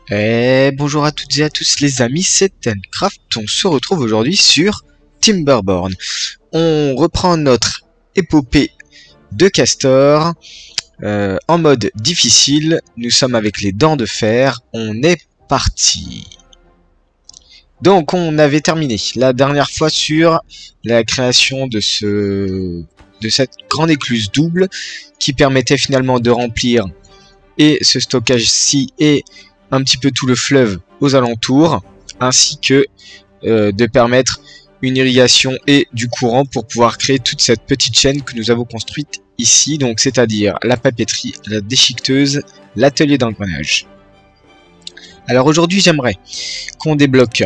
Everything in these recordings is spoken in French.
Bonjour à toutes et à tous les amis, c'est Tencraft. On se retrouve aujourd'hui sur Timberborn. On reprend notre épopée de Castor en mode difficile. Nous sommes avec les dents de fer. On est parti. Donc on avait terminé la dernière fois sur la création de cette grande écluse double qui permettait finalement de remplir et ce stockage-ci et un petit peu tout le fleuve aux alentours, ainsi que de permettre une irrigation et du courant pour pouvoir créer toute cette petite chaîne que nous avons construite ici, donc c'est-à-dire la papeterie, la déchiqueteuse, l'atelier d'engrenage. Alors aujourd'hui j'aimerais qu'on débloque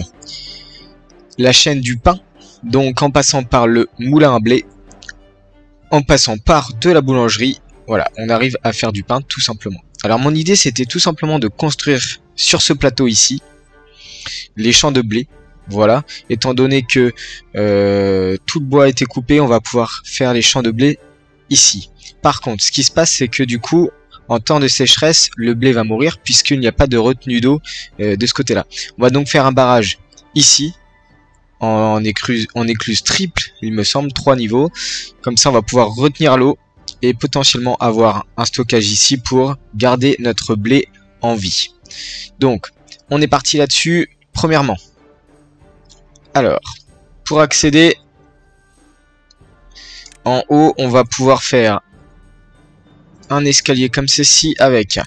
la chaîne du pain, donc en passant par le moulin à blé, en passant par de la boulangerie, voilà, on arrive à faire du pain tout simplement. Alors mon idée c'était tout simplement de construire sur ce plateau ici les champs de blé. Voilà, étant donné que tout le bois a été coupé, on va pouvoir faire les champs de blé ici. Par contre, ce qui se passe c'est que du coup, en temps de sécheresse, le blé va mourir puisqu'il n'y a pas de retenue d'eau de ce côté-là. On va donc faire un barrage ici en écluse triple, il me semble, 3 niveaux. Comme ça on va pouvoir retenir l'eau et potentiellement avoir un stockage ici pour garder notre blé en vie. Donc, on est parti là-dessus. Premièrement, alors, pour accéder en haut, on va pouvoir faire un escalier comme ceci avec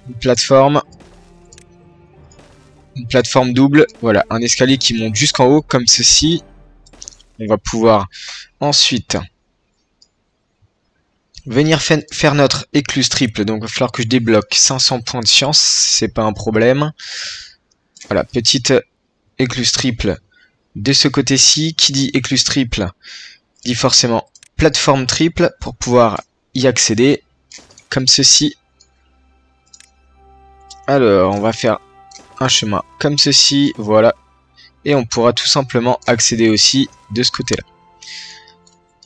une plateforme double. Voilà, un escalier qui monte jusqu'en haut comme ceci. On va pouvoir ensuite venir faire notre écluse triple, donc il va falloir que je débloque 500 points de science, c'est pas un problème. Voilà, petite écluse triple de ce côté-ci. Qui dit écluse triple dit forcément plateforme triple pour pouvoir y accéder, comme ceci. Alors, on va faire un chemin comme ceci, voilà, et on pourra tout simplement accéder aussi de ce côté-là.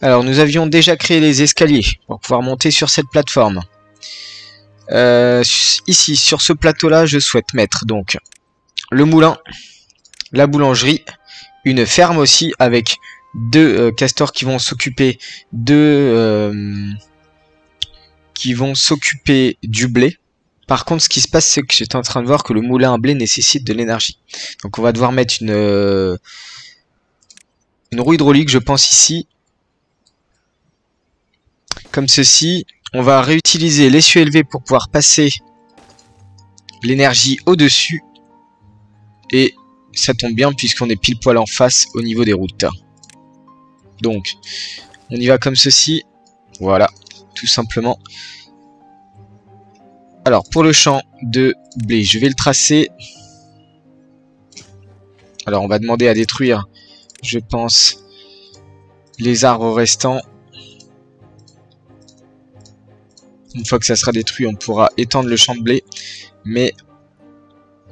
Alors, nous avions déjà créé les escaliers pour pouvoir monter sur cette plateforme. Ici, sur ce plateau-là, je souhaite mettre donc le moulin, la boulangerie, une ferme aussi avec deux castors qui vont s'occuper du blé. Par contre, ce qui se passe, c'est que j'étais en train de voir que le moulin à blé nécessite de l'énergie. Donc, on va devoir mettre une roue hydraulique, je pense, ici. Comme ceci, on va réutiliser l'essieu élevé pour pouvoir passer l'énergie au-dessus. Et ça tombe bien puisqu'on est pile poil en face au niveau des routes. Donc, on y va comme ceci. Voilà, tout simplement. Alors, pour le champ de blé, je vais le tracer. Alors, on va demander à détruire, je pense, les arbres restants. Une fois que ça sera détruit, on pourra étendre le champ de blé. Mais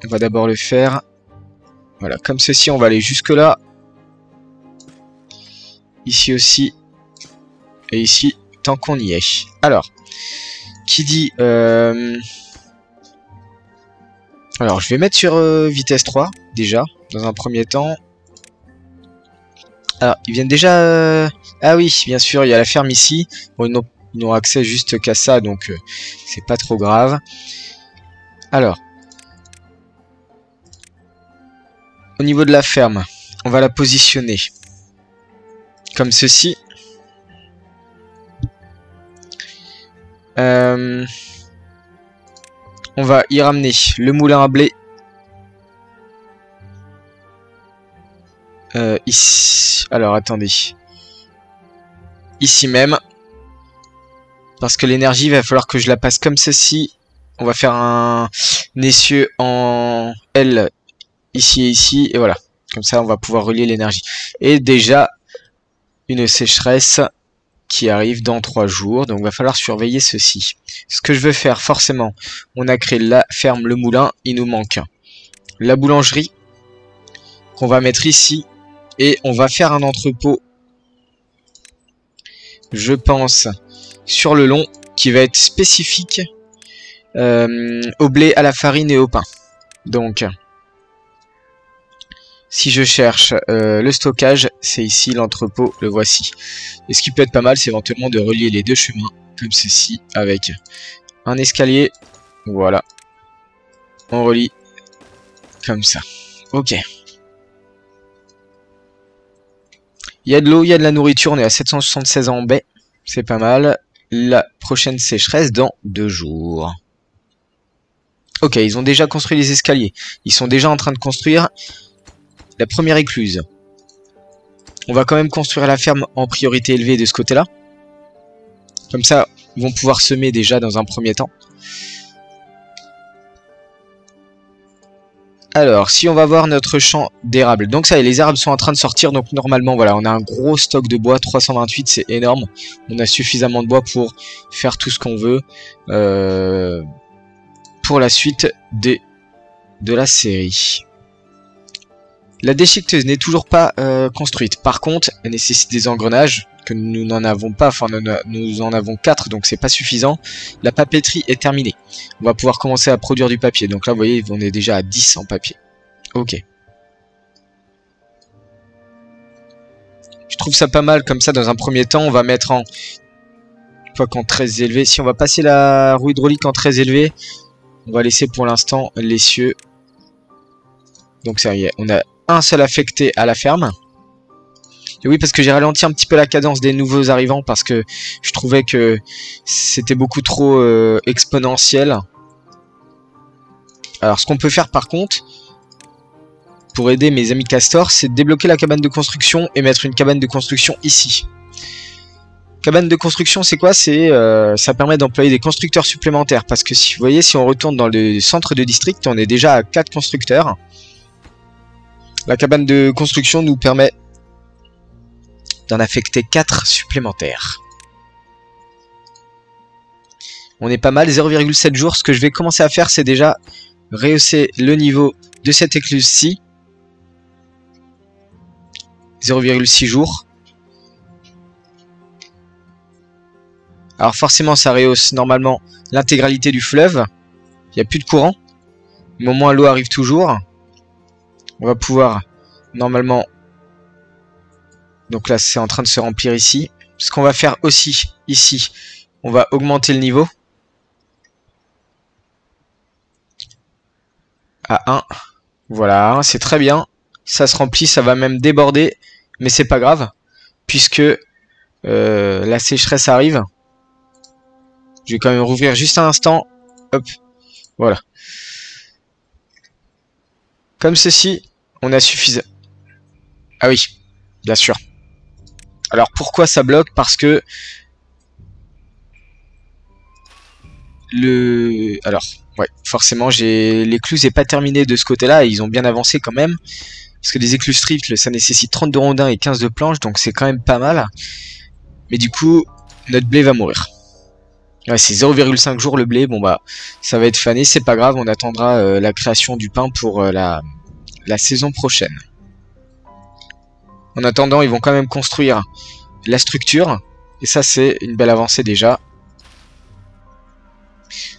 on va d'abord le faire. Voilà, comme ceci, on va aller jusque là. Ici aussi. Et ici, tant qu'on y est. Alors, qui dit... Alors, je vais mettre sur vitesse 3, déjà, dans un premier temps. Alors, ils viennent déjà... Ah oui, bien sûr, il y a la ferme ici. Bon, ils n'ont accès juste qu'à ça, donc c'est pas trop grave. Alors, au niveau de la ferme, on va la positionner comme ceci. On va y ramener le moulin à blé. Ici. Alors, attendez. Ici même. Parce que l'énergie, il va falloir que je la passe comme ceci. On va faire un essieu en L ici et ici. Et voilà. Comme ça, on va pouvoir relier l'énergie. Et déjà, une sécheresse qui arrive dans 3 jours. Donc, il va falloir surveiller ceci. Ce que je veux faire, forcément, on a créé la ferme, le moulin. Il nous manque la boulangerie qu'on va mettre ici. Et on va faire un entrepôt, je pense, sur le long, qui va être spécifique au blé, à la farine et au pain. Donc, si je cherche le stockage, c'est ici, l'entrepôt, le voici. Et ce qui peut être pas mal, c'est éventuellement de relier les deux chemins, comme ceci, avec un escalier. Voilà. On relie comme ça. Ok. Il y a de l'eau, il y a de la nourriture, on est à 776 ans en baie. C'est pas mal. La prochaine sécheresse dans 2 jours. Ok, ils ont déjà construit les escaliers. Ils sont déjà en train de construire la première écluse. On va quand même construire la ferme en priorité élevée de ce côté-là. Comme ça, ils vont pouvoir semer déjà dans un premier temps. Alors, si on va voir notre champ d'érable. Donc ça y est, les érables sont en train de sortir. Donc normalement, voilà, on a un gros stock de bois. 328, c'est énorme. On a suffisamment de bois pour faire tout ce qu'on veut. Pour la suite de la série. La déchiqueteuse n'est toujours pas construite. Par contre, elle nécessite des engrenages que nous n'en avons pas. Enfin, nous en avons 4, donc c'est pas suffisant. La papeterie est terminée. On va pouvoir commencer à produire du papier. Donc là, vous voyez, on est déjà à 10 en papier. Ok. Je trouve ça pas mal comme ça. Dans un premier temps, on va mettre en... Quoi qu'en très élevé. Si on va passer la roue hydraulique en très élevé, on va laisser pour l'instant l'essieu. Donc ça y est, on a un seul affecté à la ferme. Et oui, parce que j'ai ralenti un petit peu la cadence des nouveaux arrivants parce que je trouvais que c'était beaucoup trop exponentiel. Alors ce qu'on peut faire par contre, pour aider mes amis castors, c'est de débloquer la cabane de construction et mettre une cabane de construction ici. Cabane de construction, c'est quoi? C'est ça permet d'employer des constructeurs supplémentaires. Parce que si vous voyez, si on retourne dans le centre de district, on est déjà à 4 constructeurs. La cabane de construction nous permet d'en affecter 4 supplémentaires. On est pas mal, 0,7 jours. Ce que je vais commencer à faire, c'est déjà rehausser le niveau de cette écluse-ci. 0,6 jours. Alors forcément, ça rehausse normalement l'intégralité du fleuve. Il n'y a plus de courant. Mais au moins, l'eau arrive toujours. On va pouvoir normalement... Donc là, c'est en train de se remplir ici. Ce qu'on va faire aussi, ici, on va augmenter le niveau. À 1. Voilà, c'est très bien. Ça se remplit, ça va même déborder. Mais c'est pas grave. Puisque la sécheresse arrive. Je vais quand même rouvrir juste un instant. Hop, voilà. Comme ceci, on a suffisamment... Ah oui, bien sûr. Alors pourquoi ça bloque? Parce que... Alors, ouais, forcément, l'écluse n'est pas terminée de ce côté-là. Et ils ont bien avancé quand même. Parce que les écluses triples, ça nécessite 30 de rondins et 15 de planches. Donc c'est quand même pas mal. Mais du coup, notre blé va mourir. Ouais, c'est 0,5 jours le blé. Bon bah, ça va être fané, c'est pas grave. On attendra la création du pain pour la saison prochaine. En attendant, ils vont quand même construire la structure. Et ça, c'est une belle avancée déjà.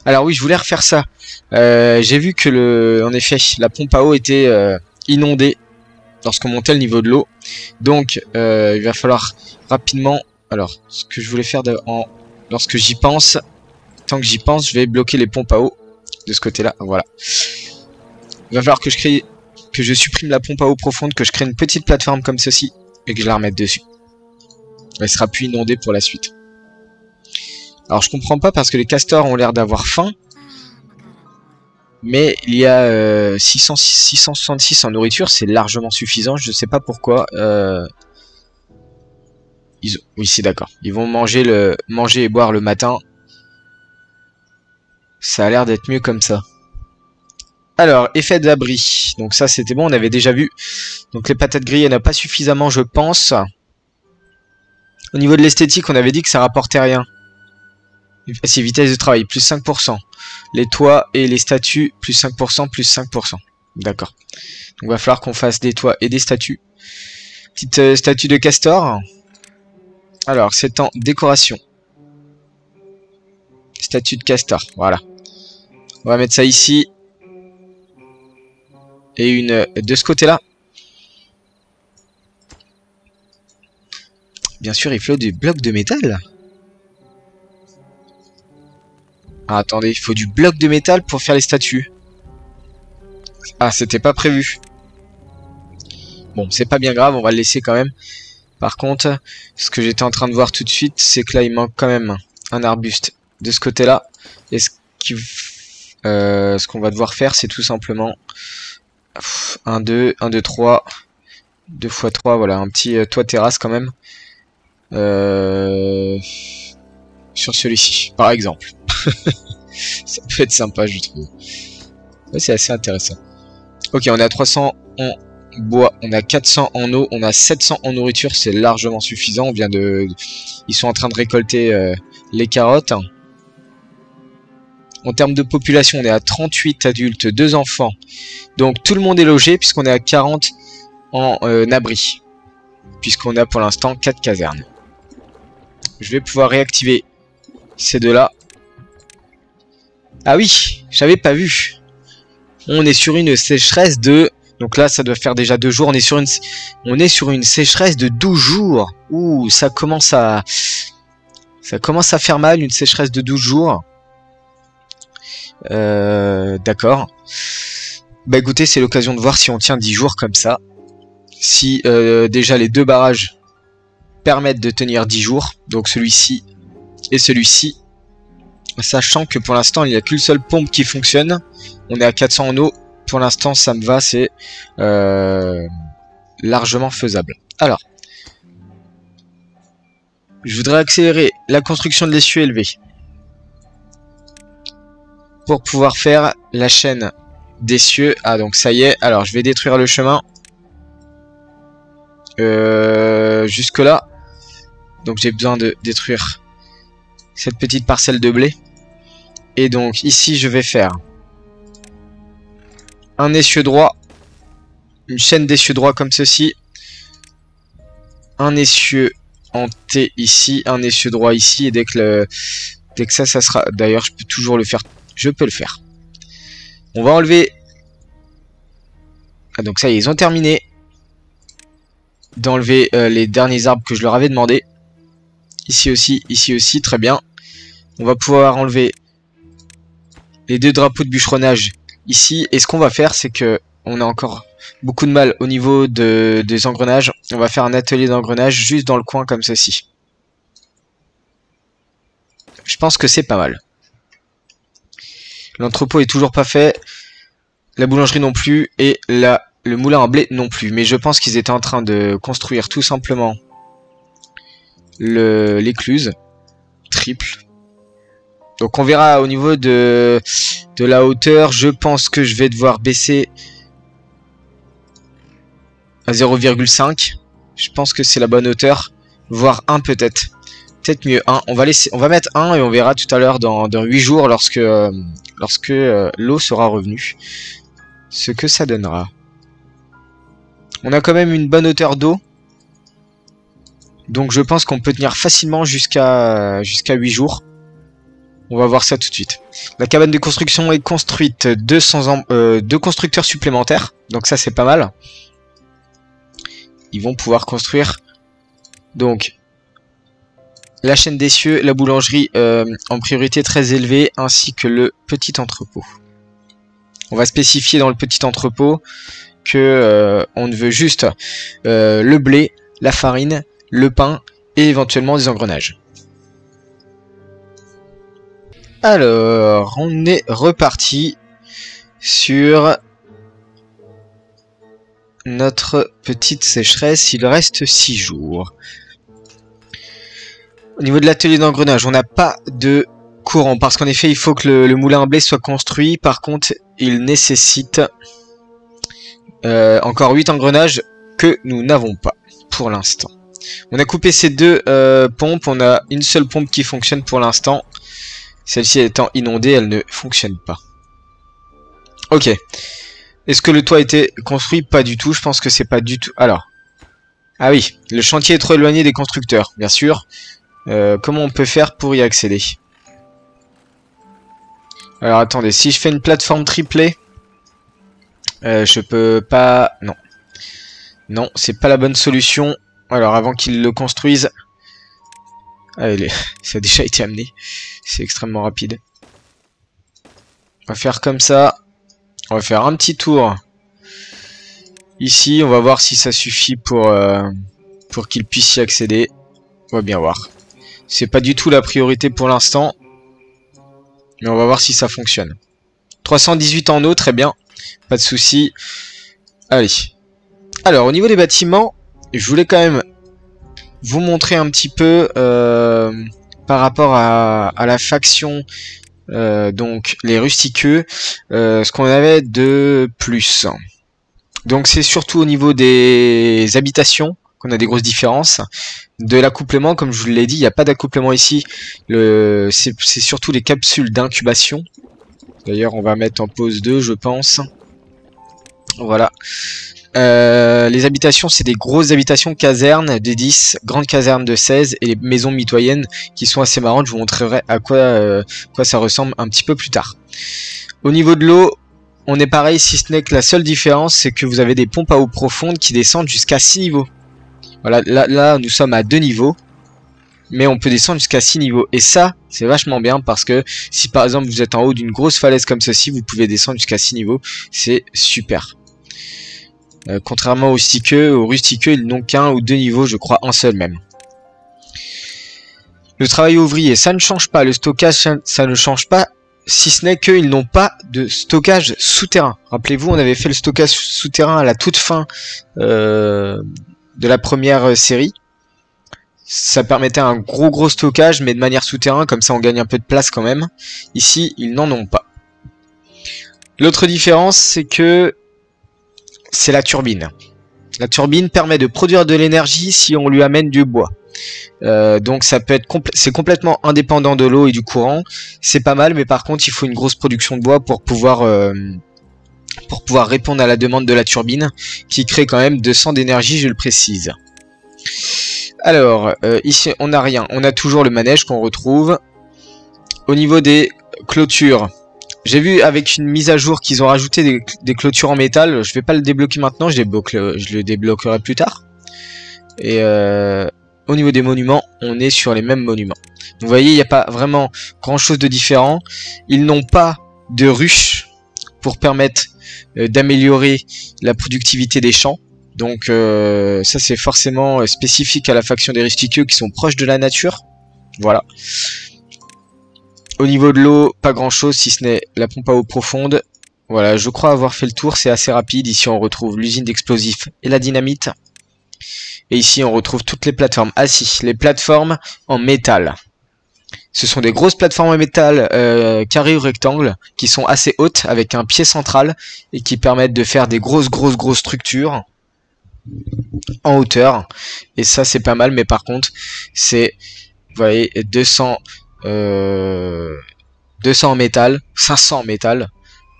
Alors oui, je voulais refaire ça. J'ai vu que en effet, la pompe à eau était inondée lorsqu'on montait le niveau de l'eau. Donc, il va falloir rapidement... Alors, ce que je voulais faire lorsque j'y pense, tant que j'y pense, je vais bloquer les pompes à eau de ce côté-là. Voilà. Il va falloir que je supprime la pompe à eau profonde, que je crée une petite plateforme comme ceci et que je la remette dessus. Elle sera plus inondée pour la suite. Alors je comprends pas parce que les castors ont l'air d'avoir faim. Mais il y a 666 en nourriture, c'est largement suffisant. Je sais pas pourquoi. Oui, c'est d'accord. Ils vont manger et boire le matin. Ça a l'air d'être mieux comme ça. Alors, effet d'abri. Donc ça, c'était bon, on avait déjà vu. Donc les patates grillées, il n'y en a pas suffisamment, je pense. Au niveau de l'esthétique, on avait dit que ça rapportait rien. C'est vitesse de travail, plus 5%. Les toits et les statues, plus 5%, plus 5%. D'accord. Donc il va falloir qu'on fasse des toits et des statues. Petite statue de castor. Alors, c'est en décoration. Statue de castor, voilà. On va mettre ça ici. et une de ce côté-là. Bien sûr, il faut du bloc de métal. Ah, attendez, il faut du bloc de métal pour faire les statues. Ah, c'était pas prévu. Bon, c'est pas bien grave, on va le laisser quand même. Par contre, ce que j'étais en train de voir tout de suite, c'est que là, il manque quand même un arbuste de ce côté-là. Et ce qu'on va devoir faire, c'est tout simplement 1, 2, 1, 2, 3, 2 x 3, voilà, un petit toit terrasse quand même. Sur celui-ci, par exemple. Ça peut être sympa, je trouve. Ouais, c'est assez intéressant. Ok, on a 300 en bois, on a 400 en eau, on a 700 en nourriture, c'est largement suffisant. On vient de... Ils sont en train de récolter les carottes. En termes de population, on est à 38 adultes, 2 enfants. Donc tout le monde est logé puisqu'on est à 40 en abri. Puisqu'on a pour l'instant 4 casernes. Je vais pouvoir réactiver ces deux-là. Ah oui, j'avais pas vu. On est sur une sécheresse de... Donc là, ça doit faire déjà 2 jours. On est sur une sécheresse de 12 jours. Ouh, ça commence à faire mal, une sécheresse de 12 jours. D'accord. Bah écoutez, c'est l'occasion de voir si on tient 10 jours comme ça. Si déjà les 2 barrages permettent de tenir 10 jours. Donc celui-ci et celui-ci. Sachant que pour l'instant, il n'y a qu'une seule pompe qui fonctionne. On est à 400 en eau. Pour l'instant, ça me va. C'est largement faisable. Alors, je voudrais accélérer la construction de l'essieu élevé. Pour pouvoir faire la chaîne d'essieux. Ah, donc ça y est. Alors, je vais détruire le chemin. Jusque là. Donc, j'ai besoin de détruire cette petite parcelle de blé. Et donc ici je vais faire un essieu droit, une chaîne d'essieux droits comme ceci, un essieu en T ici, un essieu droit ici, et dès que ça sera... D'ailleurs je peux toujours le faire, je peux le faire. On va enlever... Ah, donc ça y est, ils ont terminé d'enlever les derniers arbres que je leur avais demandé. Ici aussi, très bien. On va pouvoir enlever les 2 drapeaux de bûcheronnage ici. Et ce qu'on va faire, c'est que on a encore beaucoup de mal au niveau des engrenages. On va faire un atelier d'engrenage juste dans le coin comme ceci. Je pense que c'est pas mal. L'entrepôt est toujours pas fait. La boulangerie non plus. Et le moulin à blé non plus. Mais je pense qu'ils étaient en train de construire tout simplement l'écluse triple. Donc on verra au niveau de la hauteur. Je pense que je vais devoir baisser à 0,5. Je pense que c'est la bonne hauteur. Voire 1 peut-être. Peut-être mieux 1. On va mettre 1 et on verra tout à l'heure dans 8 jours lorsque l'eau sera revenue. Ce que ça donnera. On a quand même une bonne hauteur d'eau. Donc je pense qu'on peut tenir facilement jusqu'à 8 jours. On va voir ça tout de suite. La cabane de construction est construite. 2 constructeurs supplémentaires. Donc ça c'est pas mal. Ils vont pouvoir construire donc la chaîne d'essieux, la boulangerie en priorité très élevée, ainsi que le petit entrepôt. On va spécifier dans le petit entrepôt que on veut juste le blé, la farine, le pain et éventuellement des engrenages. Alors, on est reparti sur notre petite sécheresse. Il reste 6 jours. Au niveau de l'atelier d'engrenage, on n'a pas de courant parce qu'en effet, il faut que le moulin à blé soit construit. Par contre, il nécessite encore 8 engrenages que nous n'avons pas pour l'instant. On a coupé ces 2 pompes. On a une seule pompe qui fonctionne pour l'instant. Celle-ci étant inondée, elle ne fonctionne pas. Ok. Est-ce que le toit a été construit? Pas du tout. Je pense que c'est pas du tout. Alors. Ah oui. Le chantier est trop éloigné des constructeurs. Bien sûr. Comment on peut faire pour y accéder? Alors attendez. Si je fais une plateforme triplée. Je peux pas... Non. Non, c'est pas la bonne solution. Alors, avant qu'ils le construisent... Ah, ça a déjà été amené. C'est extrêmement rapide. On va faire comme ça. On va faire un petit tour. Ici, on va voir si ça suffit pour qu'ils puissent y accéder. On va bien voir. C'est pas du tout la priorité pour l'instant. Mais on va voir si ça fonctionne. 318 en eau, très bien. Pas de souci. Allez. Alors, au niveau des bâtiments, je voulais quand même vous montrer un petit peu par rapport à la faction, donc les rustiqueux, ce qu'on avait de plus. Donc c'est surtout au niveau des habitations qu'on a des grosses différences. De l'accouplement, comme je vous l'ai dit, il n'y a pas d'accouplement ici. C'est surtout les capsules d'incubation. D'ailleurs, on va mettre en pause 2, je pense. Voilà. Les habitations, c'est des grosses habitations, casernes de 10, grandes casernes de 16 et les maisons mitoyennes qui sont assez marrantes. Je vous montrerai à quoi ça ressemble un petit peu plus tard. Au niveau de l'eau, on est pareil, si ce n'est que la seule différence, c'est que vous avez des pompes à eau profonde qui descendent jusqu'à 6 niveaux. Voilà, là, nous sommes à 2 niveaux. Mais on peut descendre jusqu'à 6 niveaux. Et ça, c'est vachement bien parce que si par exemple vous êtes en haut d'une grosse falaise comme ceci, vous pouvez descendre jusqu'à 6 niveaux. C'est super. Contrairement aux rustiqueux, ils n'ont qu'un ou 2 niveaux, je crois un seul même. Le travail ouvrier, ça ne change pas. Le stockage, ça ne change pas. Si ce n'est qu'ils n'ont pas de stockage souterrain. Rappelez-vous, on avait fait le stockage souterrain à la toute fin de la première série. Ça permettait un gros stockage, mais de manière souterrain, comme ça on gagne un peu de place quand même. Ici, ils n'en ont pas. L'autre différence, c'est que c'est la turbine. La turbine permet de produire de l'énergie si on lui amène du bois. Donc ça peut être c'est complètement indépendant de l'eau et du courant. C'est pas mal, mais par contre, il faut une grosse production de bois pour pouvoir répondre à la demande de la turbine, qui crée quand même 200 d'énergie, je le précise. Alors, ici, on n'a rien. On a toujours le manège qu'on retrouve. Au niveau des clôtures, j'ai vu avec une mise à jour qu'ils ont rajouté des clôtures en métal. Je vais pas le débloquer maintenant, je le débloquerai plus tard. Et au niveau des monuments, on est sur les mêmes monuments. Donc, vous voyez, il n'y a pas vraiment grand chose de différent. Ils n'ont pas de ruches pour permettre d'améliorer la productivité des champs. Donc ça c'est forcément spécifique à la faction des rustiqueux qui sont proches de la nature. Voilà. Au niveau de l'eau, pas grand chose si ce n'est la pompe à eau profonde. Voilà, je crois avoir fait le tour, c'est assez rapide. Ici on retrouve l'usine d'explosifs et la dynamite. Et ici on retrouve toutes les plateformes. Ah si, les plateformes en métal. Ce sont des grosses plateformes en métal carrées ou rectangles qui sont assez hautes avec un pied central et qui permettent de faire des grosses structures en hauteur. Et ça c'est pas mal, mais par contre c'est, vous voyez, 200 en métal, 500 en métal,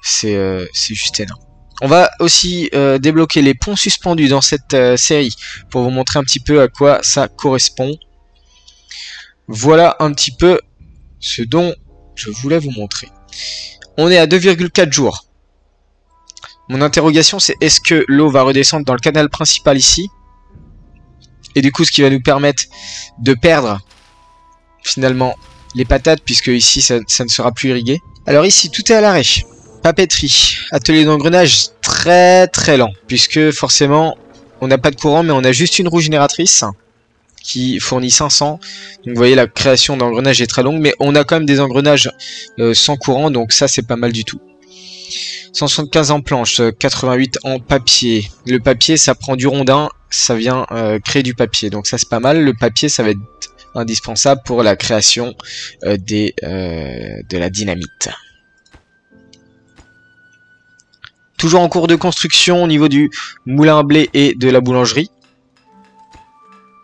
c'est juste énorme. On va aussi débloquer les ponts suspendus dans cette série pour vous montrer un petit peu à quoi ça correspond. Voilà un petit peu ce dont je voulais vous montrer. On est à 2,4 jours. Mon interrogation, c'est est-ce que l'eau va redescendre dans le canal principal ici? Et du coup, ce qui va nous permettre de perdre finalement les patates, puisque ici, ça ne sera plus irrigué. Alors ici, tout est à l'arrêt. Papeterie, atelier d'engrenage très lent, puisque forcément, on n'a pas de courant, mais on a juste une roue génératrice qui fournit 500. Donc vous voyez, la création d'engrenages est très longue, mais on a quand même des engrenages sans courant, donc ça, c'est pas mal du tout. 175 en planche, 88 en papier. Le papier, ça prend du rondin, ça vient créer du papier. Donc ça, c'est pas mal. Le papier, ça va être indispensable pour la création de la dynamite. Toujours en cours de construction au niveau du moulin à blé et de la boulangerie.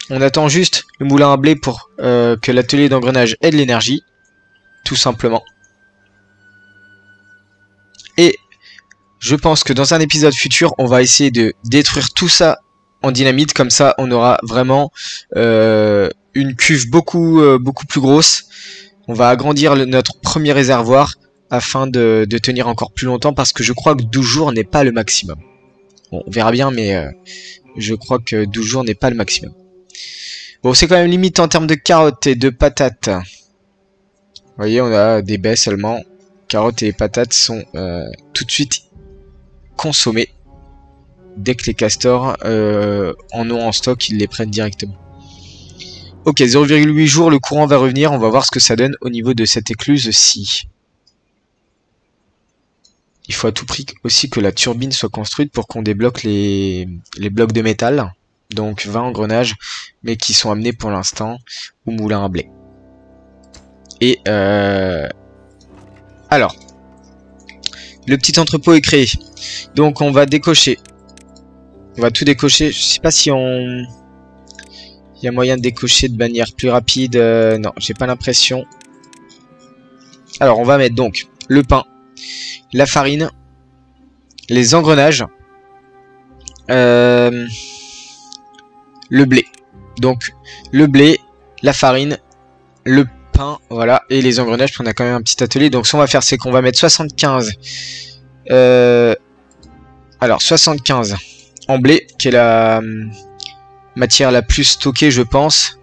On attend juste le moulin à blé pour que l'atelier d'engrenage ait de l'énergie, tout simplement. Et je pense que dans un épisode futur, on va essayer de détruire tout ça en dynamite. Comme ça, on aura vraiment une cuve beaucoup plus grosse. On va agrandir notre premier réservoir afin de tenir encore plus longtemps, parce que je crois que 12 jours n'est pas le maximum. Bon, on verra bien, mais je crois que 12 jours n'est pas le maximum. Bon, c'est quand même limite en termes de carottes et de patates. Vous voyez, on a des baies seulement. Carottes et les patates sont tout de suite consommées. Dès que les castors en ont en stock, ils les prennent directement. Ok, 0,8 jours, le courant va revenir. On va voir ce que ça donne au niveau de cette écluse-ci. Il faut à tout prix aussi que la turbine soit construite pour qu'on débloque les blocs de métal. Donc 20 engrenages, mais qui sont amenés pour l'instant au moulin à blé. Et alors, le petit entrepôt est créé. Donc on va décocher. On va tout décocher. Je sais pas si on... Il y a moyen de décocher de manière plus rapide. Non, j'ai pas l'impression. Alors on va mettre donc le pain, la farine, les engrenages, le blé. Donc le blé, la farine, le pain, voilà, et les engrenages, parce qu'on a quand même un petit atelier. Donc ce qu'on va faire, c'est qu'on va mettre 75. Alors 75 en blé, qui est la matière la plus stockée, je pense.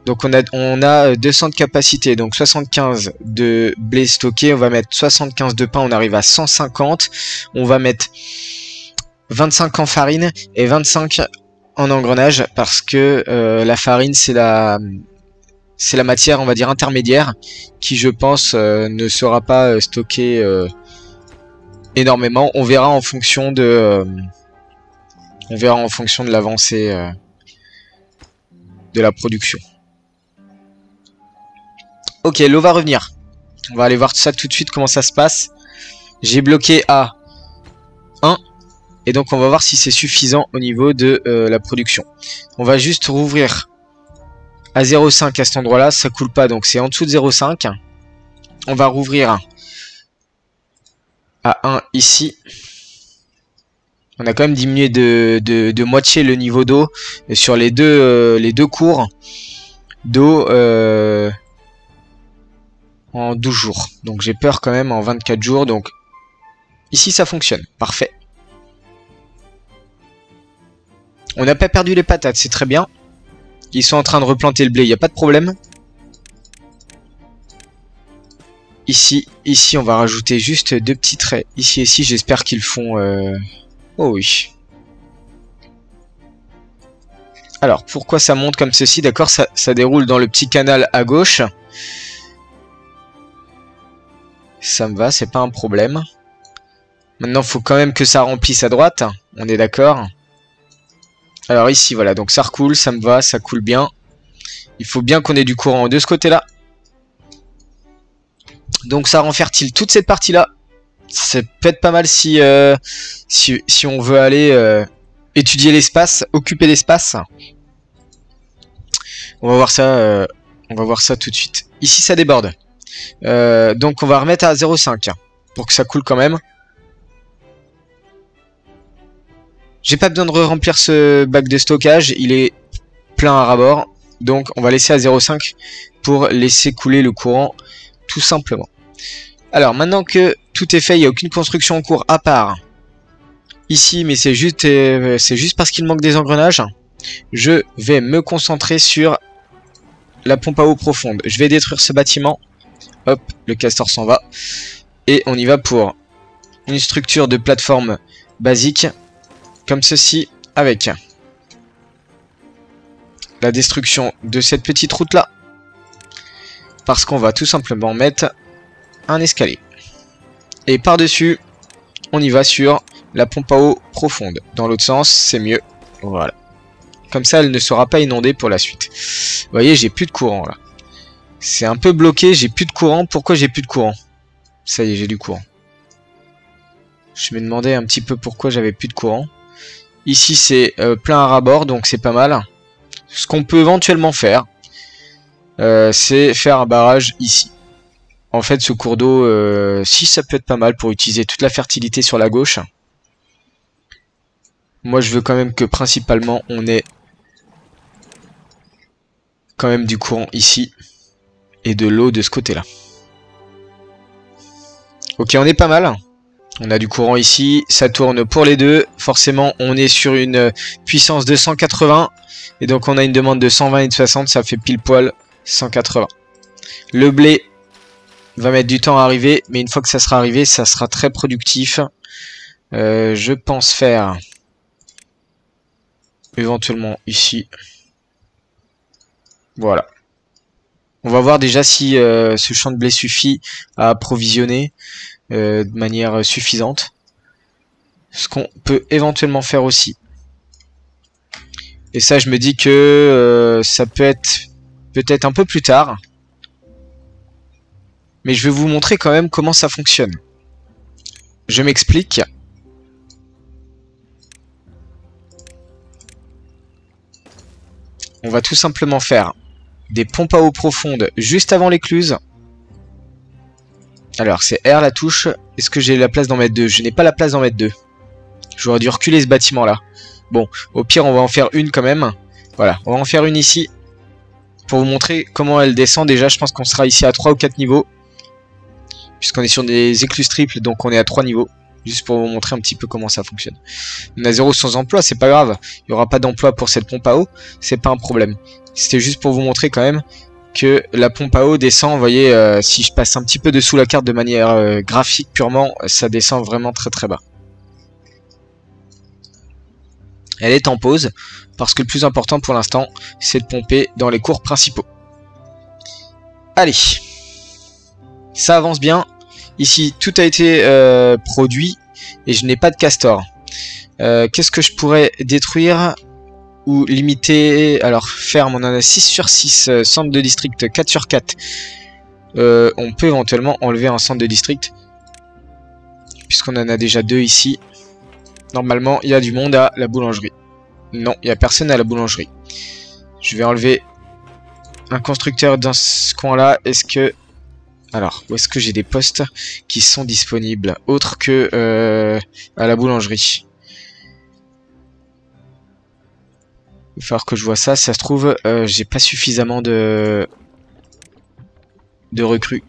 Donc on a 200 de capacité, donc 75 de blé stocké, on va mettre 75 de pain, on arrive à 150. On va mettre 25 en farine et 25 en engrenage, parce que la farine c'est la matière, on va dire, intermédiaire, qui je pense ne sera pas stockée énormément. On verra en fonction de l'avancée de la production. Ok, l'eau va revenir. On va aller voir ça tout de suite, comment ça se passe. J'ai bloqué à 1. Et donc on va voir si c'est suffisant au niveau de la production. On va juste rouvrir à 0,5 à cet endroit là. Ça coule pas, donc c'est en dessous de 0,5. On va rouvrir à 1 ici. On a quand même diminué de moitié le niveau d'eau sur les deux cours d'eau en 12 jours. Donc j'ai peur quand même en 24 jours. Donc ici ça fonctionne. Parfait. On n'a pas perdu les patates, c'est très bien. Ils sont en train de replanter le blé, il n'y a pas de problème. Ici, on va rajouter juste 2 petits traits. Ici et ici, j'espère qu'ils font... Oh oui. Alors, pourquoi ça monte comme ceci? D'accord, ça déroule dans le petit canal à gauche. Ça me va, c'est pas un problème. Maintenant, il faut quand même que ça remplisse à droite. On est d'accord? Alors ici, voilà, donc ça recoule, ça me va, ça coule bien. Il faut bien qu'on ait du courant de ce côté-là. Donc ça rend fertile toute cette partie-là. Ça peut être pas mal si on veut aller étudier l'espace, occuper l'espace. On va voir ça tout de suite. Ici, ça déborde. Donc on va remettre à 0,5 pour que ça coule quand même. J'ai pas besoin de remplir ce bac de stockage, il est plein à ras-bord. Donc on va laisser à 0,5 pour laisser couler le courant tout simplement. Alors maintenant que tout est fait, il n'y a aucune construction en cours à part ici, mais c'est juste parce qu'il manque des engrenages. Je vais me concentrer sur la pompe à eau profonde. Je vais détruire ce bâtiment. Hop, le castor s'en va. Et on y va pour une structure de plateforme basique, comme ceci, avec la destruction de cette petite route là. Parce qu'on va tout simplement mettre un escalier. Et par-dessus, on y va sur la pompe à eau profonde. Dans l'autre sens, c'est mieux. Voilà. Comme ça, elle ne sera pas inondée pour la suite. Vous voyez, j'ai plus de courant là. C'est un peu bloqué, j'ai plus de courant. Pourquoi j'ai plus de courant? Ça y est, j'ai du courant. Je me demandais un petit peu pourquoi j'avais plus de courant. Ici, c'est plein à ras-bord, donc c'est pas mal. Ce qu'on peut éventuellement faire, c'est faire un barrage ici. En fait, ce cours d'eau, si ça peut être pas mal pour utiliser toute la fertilité sur la gauche. Moi, je veux quand même que principalement, on ait quand même du courant ici et de l'eau de ce côté-là. Ok, on est pas mal. On a du courant ici, ça tourne pour les deux. Forcément, on est sur une puissance de 180. Et donc, on a une demande de 120 et de 60. Ça fait pile poil 180. Le blé va mettre du temps à arriver. Mais une fois que ça sera arrivé, ça sera très productif. Je pense faire éventuellement ici. Voilà. On va voir déjà si ce champ de blé suffit à approvisionner de manière suffisante. Ce qu'on peut éventuellement faire aussi. Et ça, je me dis que ça peut être peut-être un peu plus tard. Mais je vais vous montrer quand même comment ça fonctionne. Je m'explique. On va tout simplement faire des pompes à eau profondes juste avant l'écluse. Alors, c'est R la touche. Est-ce que j'ai la place d'en mettre deux? Je n'ai pas la place d'en mettre deux. J'aurais dû reculer ce bâtiment-là. Bon, au pire, on va en faire une quand même. Voilà, on va en faire une ici. Pour vous montrer comment elle descend. Déjà, je pense qu'on sera ici à 3 ou 4 niveaux. Puisqu'on est sur des écluses triples, donc on est à 3 niveaux. Juste pour vous montrer un petit peu comment ça fonctionne. On a 0 sans emploi, c'est pas grave. Il n'y aura pas d'emploi pour cette pompe à eau. C'est pas un problème. C'était juste pour vous montrer quand même que la pompe à eau descend. Vous voyez, si je passe un petit peu dessous la carte de manière graphique purement, ça descend vraiment très très bas. Elle est en pause, parce que le plus important pour l'instant, c'est de pomper dans les cours principaux. Allez. Ça avance bien. Ici, tout a été produit, et je n'ai pas de castor. Qu'est-ce que je pourrais détruire ou limiter? Alors, ferme, on en a 6 sur 6, centre de district 4 sur 4. On peut éventuellement enlever un centre de district, puisqu'on en a déjà 2 ici. Normalement, il y a du monde à la boulangerie. Non, il n'y a personne à la boulangerie. Je vais enlever un constructeur dans ce coin-là. Est-ce que... Alors, où est-ce que j'ai des postes qui sont disponibles autres que à la boulangerie? Il va falloir que je vois ça. Ça se trouve, j'ai pas suffisamment de recrues.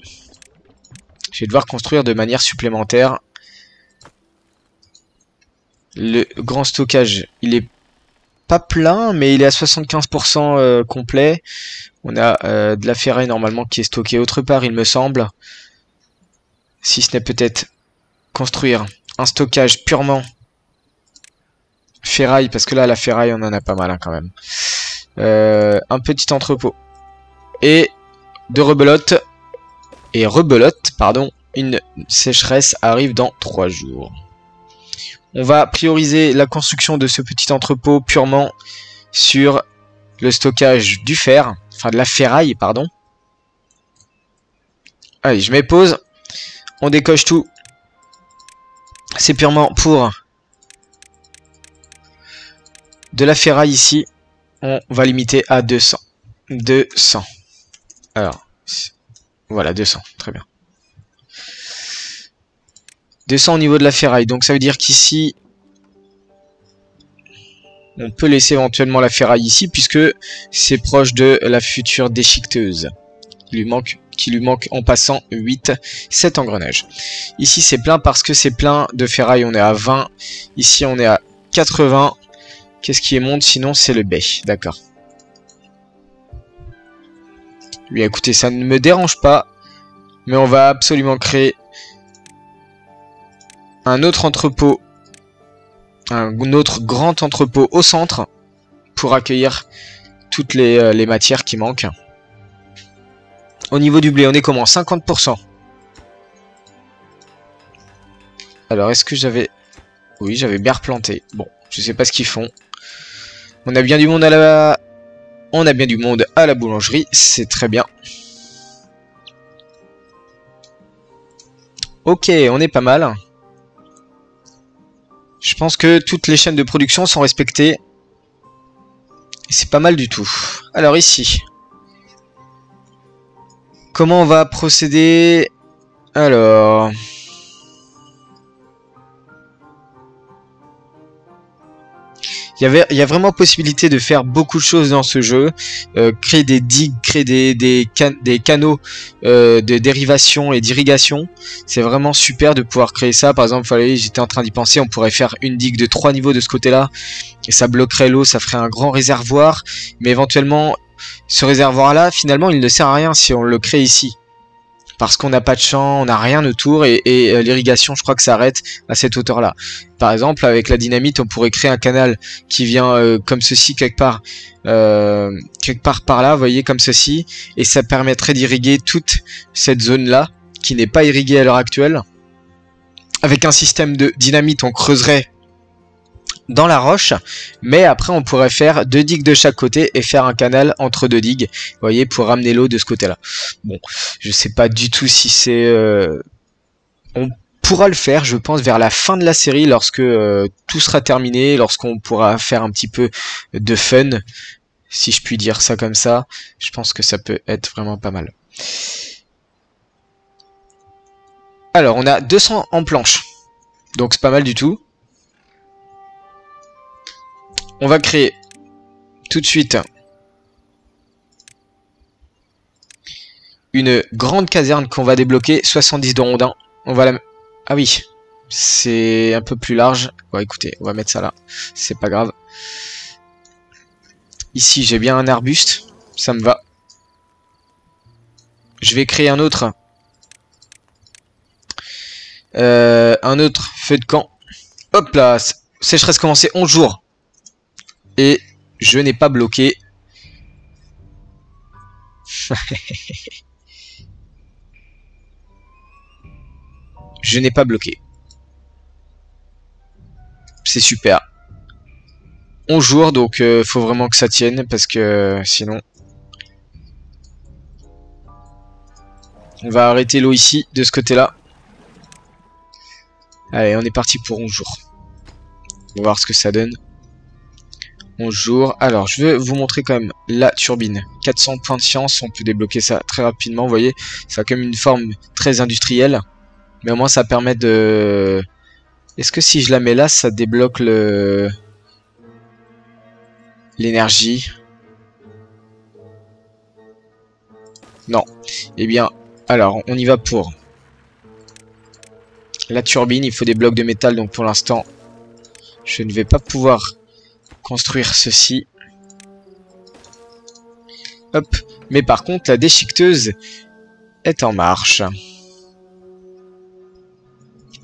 Je vais devoir construire de manière supplémentaire. Le grand stockage, il est pas plein, mais il est à 75% complet. On a de la ferraille normalement qui est stockée autre part, il me semble. Si ce n'est peut-être construire un stockage purement ferraille, parce que là, la ferraille, on en a pas mal hein, quand même. Un petit entrepôt. Et de rebelote. Et rebelote, pardon, une sécheresse arrive dans 3 jours. On va prioriser la construction de ce petit entrepôt purement sur le stockage du fer, enfin de la ferraille, pardon. Allez, je mets pause. On décoche tout. C'est purement pour de la ferraille ici. On va limiter à 200. 200. Alors, voilà, 200. Très bien. 200 au niveau de la ferraille. Donc ça veut dire qu'ici, on peut laisser éventuellement la ferraille ici, puisque c'est proche de la future déchiqueteuse. Qui lui manque en passant 7 engrenages. Ici c'est plein parce que c'est plein de ferraille, on est à 20. Ici on est à 80. Qu'est-ce qui est monte sinon c'est le bai, d'accord. Oui écoutez, ça ne me dérange pas, mais on va absolument créer un autre entrepôt, un autre grand entrepôt au centre pour accueillir toutes les matières qui manquent. Au niveau du blé, on est comment? 50%. Alors, est-ce que j'avais... Oui, j'avais bien replanté. Bon, je sais pas ce qu'ils font. On a bien du monde à la... On a bien du monde à la boulangerie. C'est très bien. Ok, on est pas mal. Je pense que toutes les chaînes de production sont respectées. Et c'est pas mal du tout. Alors, ici... Comment on va procéder? Alors... il y a vraiment possibilité de faire beaucoup de choses dans ce jeu. Créer des digues, créer des canaux de dérivation et d'irrigation. C'est vraiment super de pouvoir créer ça. Par exemple, j'étais en train d'y penser, on pourrait faire une digue de 3 niveaux de ce côté-là. Et ça bloquerait l'eau, ça ferait un grand réservoir. Mais éventuellement, ce réservoir-là, finalement, il ne sert à rien si on le crée ici. Parce qu'on n'a pas de champ, on n'a rien autour et l'irrigation, je crois que ça arrête à cette hauteur-là. Par exemple, avec la dynamite, on pourrait créer un canal qui vient comme ceci quelque part par là, vous voyez, comme ceci, et ça permettrait d'irriguer toute cette zone-là, qui n'est pas irriguée à l'heure actuelle. Avec un système de dynamite, on creuserait dans la roche, mais après on pourrait faire 2 digues de chaque côté et faire un canal entre 2 digues, vous voyez, pour ramener l'eau de ce côté là. Bon, je sais pas du tout si c'est on pourra le faire, je pense, vers la fin de la série, lorsque tout sera terminé, lorsqu'on pourra faire un petit peu de fun, si je puis dire ça comme ça. Je pense que ça peut être vraiment pas mal. Alors on a 200 en planche, donc c'est pas mal du tout. On va créer tout de suite une grande caserne qu'on va débloquer, 70 de rondins. On va la... Ah oui, c'est un peu plus large. Bon, écoutez, on va mettre ça là, c'est pas grave. Ici, j'ai bien un arbuste, ça me va. Je vais créer un autre feu de camp. Hop là, sécheresse commencée 11 jours. Et je n'ai pas bloqué. Je n'ai pas bloqué. C'est super. 11 jours, donc faut vraiment que ça tienne, parce que sinon... On va arrêter l'eau ici, de ce côté-là. Allez, on est parti pour 11 jours. On va voir ce que ça donne. 11 jours. Alors, je vais vous montrer quand même la turbine. 400 points de science, on peut débloquer ça très rapidement. Vous voyez, ça a quand même une forme très industrielle. Mais au moins, ça permet de... Est-ce que si je la mets là, ça débloque l'énergie? Non. Eh bien, alors, on y va pour la turbine. Il faut des blocs de métal, donc pour l'instant, je ne vais pas pouvoir construire ceci. Hop. Mais par contre, la déchiqueteuse est en marche.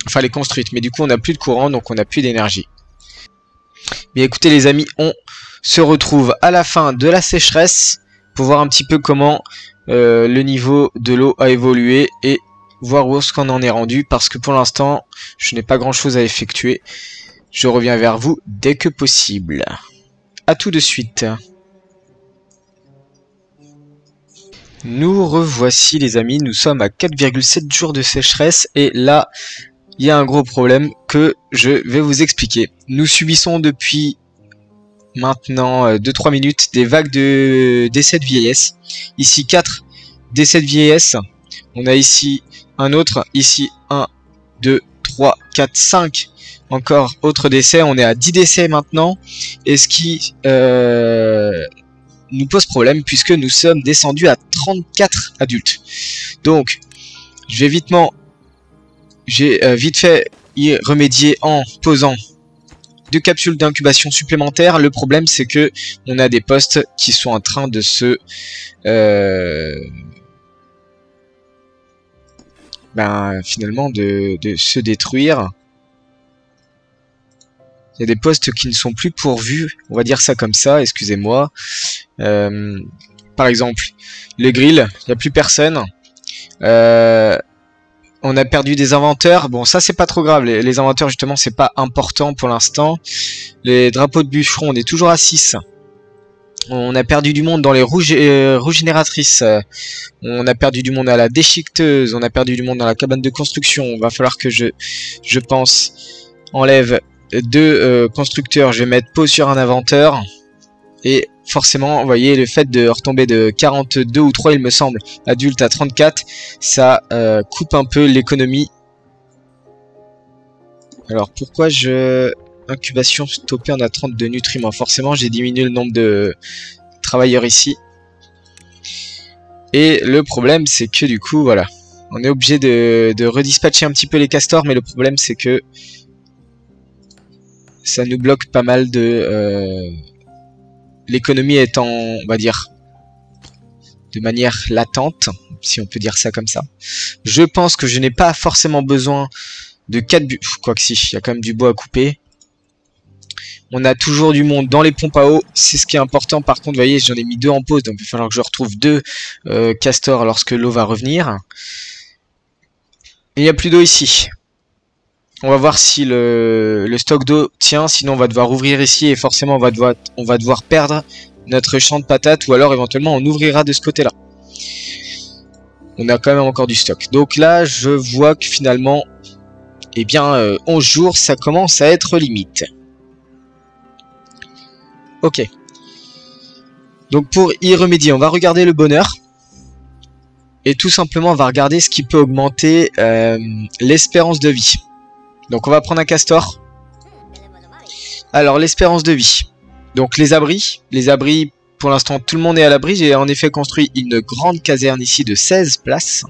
Enfin, elle est construite, mais du coup, on n'a plus de courant, donc on n'a plus d'énergie. Mais écoutez, les amis, on se retrouve à la fin de la sécheresse pour voir un petit peu comment le niveau de l'eau a évolué et voir où est-ce qu'on en est rendu, parce que pour l'instant, je n'ai pas grand-chose à effectuer. Je reviens vers vous dès que possible. À tout de suite. Nous revoici les amis, nous sommes à 4,7 jours de sécheresse et là, il y a un gros problème que je vais vous expliquer. Nous subissons depuis maintenant 2-3 minutes des vagues de décès de vieillesse. Ici 4 décès de vieillesse. On a ici un autre, ici 1, 2, 3, 4, 5 encore autres décès. On est à 10 décès maintenant. Et ce qui nous pose problème puisque nous sommes descendus à 34 adultes. Donc, je vais vite fait y remédier en posant 2 capsules d'incubation supplémentaires. Le problème, c'est que on a des postes qui sont en train de se finalement de se détruire. Il y a des postes qui ne sont plus pourvus, on va dire ça comme ça, excusez-moi. Par exemple, le grill, il n'y a plus personne. On a perdu des inventeurs. Bon, ça, c'est pas trop grave. Les inventeurs, justement, c'est pas important pour l'instant. Les drapeaux de bûcheron, on est toujours à 6. On a perdu du monde dans les rouges génératrices. On a perdu du monde à la déchiqueteuse. On a perdu du monde dans la cabane de construction. Il va falloir que je pense, enlève 2 constructeurs. Je vais mettre pause sur un inventeur. Et forcément, vous voyez, le fait de retomber de 42 ou 3, il me semble, adulte à 34, ça coupe un peu l'économie. Alors, pourquoi je incubation stoppée en attente de nutriments. Forcément, j'ai diminué le nombre de travailleurs ici. Et le problème, c'est que du coup, voilà. On est obligé de redispatcher un petit peu les castors, mais le problème, c'est que ça nous bloque pas mal de... l'économie étant, on va dire, de manière latente, si on peut dire ça comme ça. Je pense que je n'ai pas forcément besoin de 4 quoique si, il y a quand même du bois à couper. On a toujours du monde dans les pompes à eau, c'est ce qui est important. Par contre, vous voyez, j'en ai mis 2 en pause, donc il va falloir que je retrouve 2 castors lorsque l'eau va revenir. Il n'y a plus d'eau ici. On va voir si le stock d'eau tient, sinon on va devoir ouvrir ici et forcément on va devoir perdre notre champ de patates ou alors éventuellement on ouvrira de ce côté-là. On a quand même encore du stock. Donc là, je vois que finalement, eh bien, 11 jours, ça commence à être limite. Ok. Donc pour y remédier, on va regarder le bonheur. Et tout simplement, on va regarder ce qui peut augmenter l'espérance de vie. Donc on va prendre un castor. Alors l'espérance de vie. Donc les abris. Les abris, pour l'instant, tout le monde est à l'abri. J'ai en effet construit une grande caserne ici de 16 places.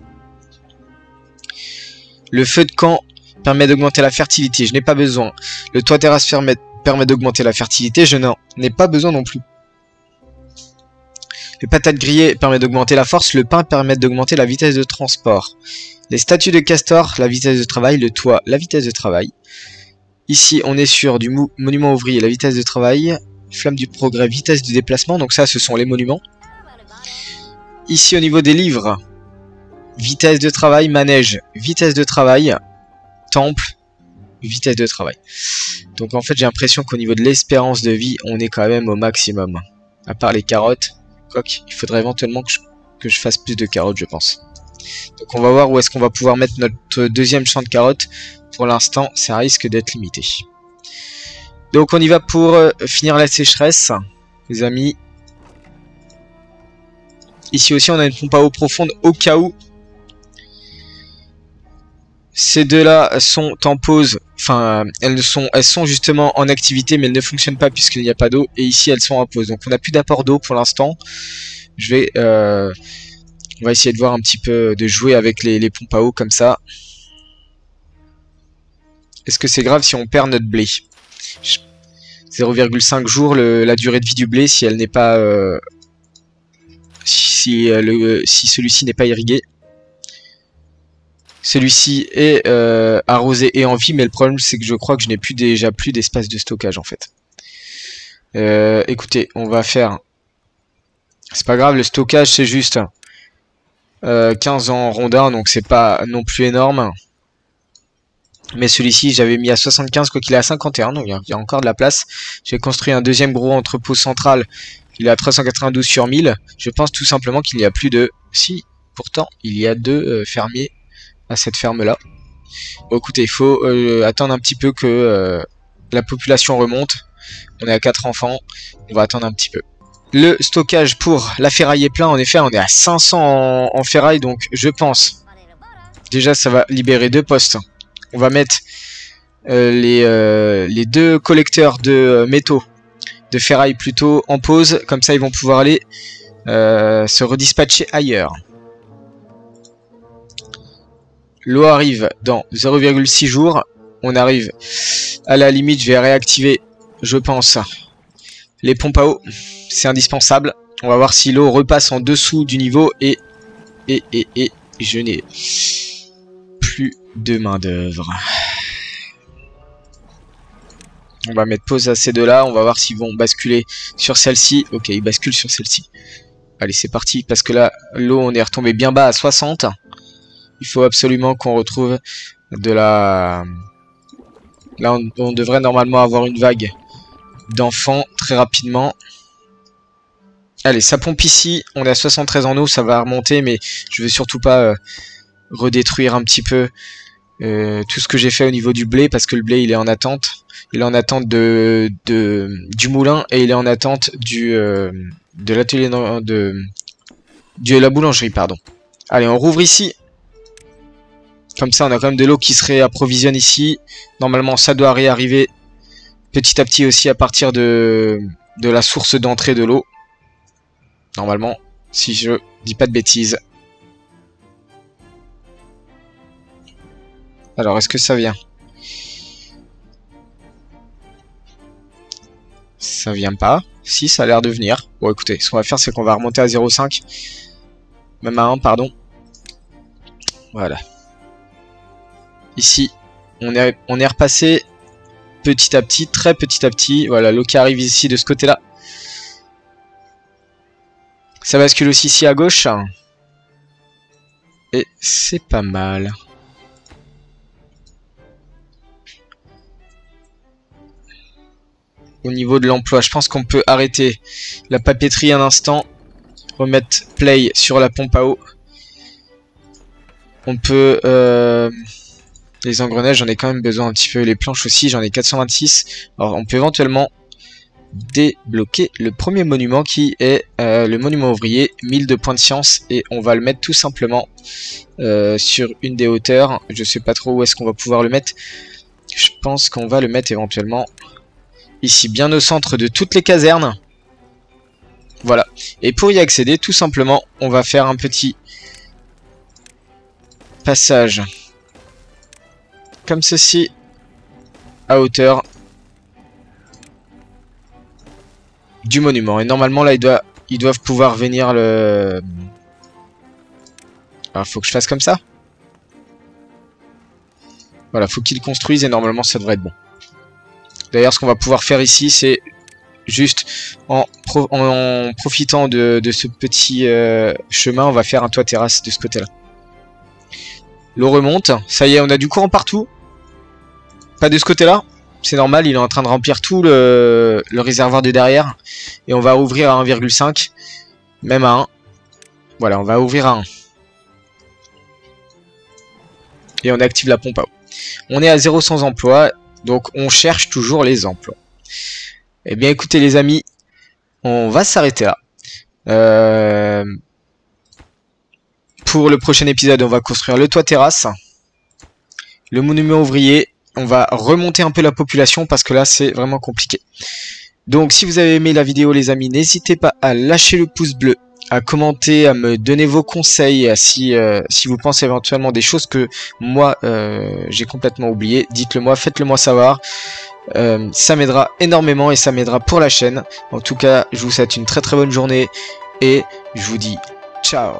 Le feu de camp permet d'augmenter la fertilité. Je n'ai pas besoin. Le toit terrasse permet d'augmenter la fertilité. Je n'en ai pas besoin non plus. Les patates grillées permettent d'augmenter la force. Le pain permet d'augmenter la vitesse de transport. Les statues de castor, la vitesse de travail. Le toit, la vitesse de travail. Ici, on est sur du monument ouvrier, la vitesse de travail. Flamme du progrès, vitesse de déplacement. Donc ça, ce sont les monuments. Ici, au niveau des livres, vitesse de travail, manège, vitesse de travail, temple, vitesse de travail. Donc en fait, j'ai l'impression qu'au niveau de l'espérance de vie, on est quand même au maximum. À part les carottes. Quoique, il faudrait éventuellement que je fasse plus de carottes, je pense. Donc on va voir où est-ce qu'on va pouvoir mettre notre deuxième champ de carottes. Pour l'instant, ça risque d'être limité. Donc on y va pour finir la sécheresse, les amis. Ici aussi, on a une pompe à eau profonde au cas où. Ces deux-là sont en pause. Enfin, elles sont justement en activité, mais elles ne fonctionnent pas puisqu'il n'y a pas d'eau. Et ici, elles sont en pause. Donc on n'a plus d'apport d'eau pour l'instant. On va essayer de voir un petit peu, de jouer avec les pompes à eau comme ça. Est-ce que c'est grave si on perd notre blé? 0,5 jours la durée de vie du blé si elle n'est pas... si celui-ci n'est pas irrigué. Celui-ci est arrosé et en vie, mais le problème c'est que je crois que je n'ai déjà plus d'espace de stockage en fait. Écoutez, on va faire... C'est pas grave, le stockage c'est juste 15 en rondin, donc c'est pas non plus énorme. Mais celui-ci j'avais mis à 75, quoi qu'il est à 51, donc il y a encore de la place. J'ai construit un deuxième gros entrepôt central, il est à 392 sur 1000. Je pense tout simplement qu'il n'y a plus de... Si, pourtant il y a 2 fermiers à cette ferme là. Bon écoutez, il faut attendre un petit peu que la population remonte. On est à 4 enfants, on va attendre un petit peu. Le stockage pour la ferraille est plein, en effet on est à 500 en ferraille, donc je pense déjà ça va libérer 2 postes. On va mettre les 2 collecteurs de métaux, de ferraille plutôt, en pause, comme ça ils vont pouvoir aller se redispatcher ailleurs. L'eau arrive dans 0,6 jours. On arrive à la limite, je vais réactiver, je pense, les pompes à eau. C'est indispensable. On va voir si l'eau repasse en dessous du niveau et je n'ai plus de main d'œuvre. On va mettre pause à ces deux-là. On va voir s'ils vont basculer sur celle-ci. Ok, ils basculent sur celle-ci. Allez, c'est parti. Parce que là, l'eau, on est retombé bien bas à 60. Il faut absolument qu'on retrouve de la... Là, on devrait normalement avoir une vague d'enfants très rapidement. Allez, ça pompe ici. On est à 73 en eau. Ça va remonter, mais je veux surtout pas redétruire un petit peu tout ce que j'ai fait au niveau du blé. Parce que le blé, il est en attente. Il est en attente du moulin et il est en attente de l'atelier de la boulangerie, pardon. Allez, on rouvre ici. Comme ça, on a quand même de l'eau qui se réapprovisionne ici. Normalement, ça doit réarriver petit à petit aussi à partir de la source d'entrée de l'eau. Normalement, si je dis pas de bêtises. Alors, est-ce que ça vient? Ça vient pas. Si, ça a l'air de venir. Bon, écoutez, ce qu'on va faire, c'est qu'on va remonter à 0,5. Même à 1, pardon. Voilà. Ici, on est repassé petit à petit, très petit à petit. Voilà, l'eau qui arrive ici de ce côté-là. Ça bascule aussi ici à gauche. Et c'est pas mal. Au niveau de l'emploi, je pense qu'on peut arrêter la papeterie un instant. Remettre play sur la pompe à eau. On peut... les engrenages, j'en ai quand même besoin un petit peu. Les planches aussi, j'en ai 426. Alors, on peut éventuellement débloquer le premier monument qui est le monument ouvrier. 1000 de points de science. Et on va le mettre tout simplement sur une des hauteurs. Je sais pas trop où est-ce qu'on va pouvoir le mettre. Je pense qu'on va le mettre éventuellement ici, bien au centre de toutes les casernes. Voilà. Et pour y accéder, tout simplement, on va faire un petit passage comme ceci, à hauteur du monument. Et normalement, là, ils doivent pouvoir venir le... Alors, il faut que je fasse comme ça. Voilà, faut qu'ils construisent et normalement, ça devrait être bon. D'ailleurs, ce qu'on va pouvoir faire ici, c'est juste en profitant de ce petit chemin, on va faire un toit terrasse de ce côté-là. L'eau remonte. Ça y est, on a du courant partout. Pas de ce côté-là. C'est normal, il est en train de remplir tout le réservoir de derrière. Et on va ouvrir à 1,5. Même à 1. Voilà, on va ouvrir à 1. Et on active la pompe à eau. On est à 0 sans emploi. Donc on cherche toujours les emplois. Eh bien écoutez les amis, on va s'arrêter là. Pour le prochain épisode, on va construire le toit terrasse, le monument ouvrier. On va remonter un peu la population parce que là c'est vraiment compliqué. Donc si vous avez aimé la vidéo les amis, n'hésitez pas à lâcher le pouce bleu, à commenter, à me donner vos conseils, si vous pensez éventuellement des choses que moi j'ai complètement oublié, dites-le moi, faites-le moi savoir. Ça m'aidera énormément et ça m'aidera pour la chaîne. En tout cas, je vous souhaite une très très bonne journée et je vous dis ciao.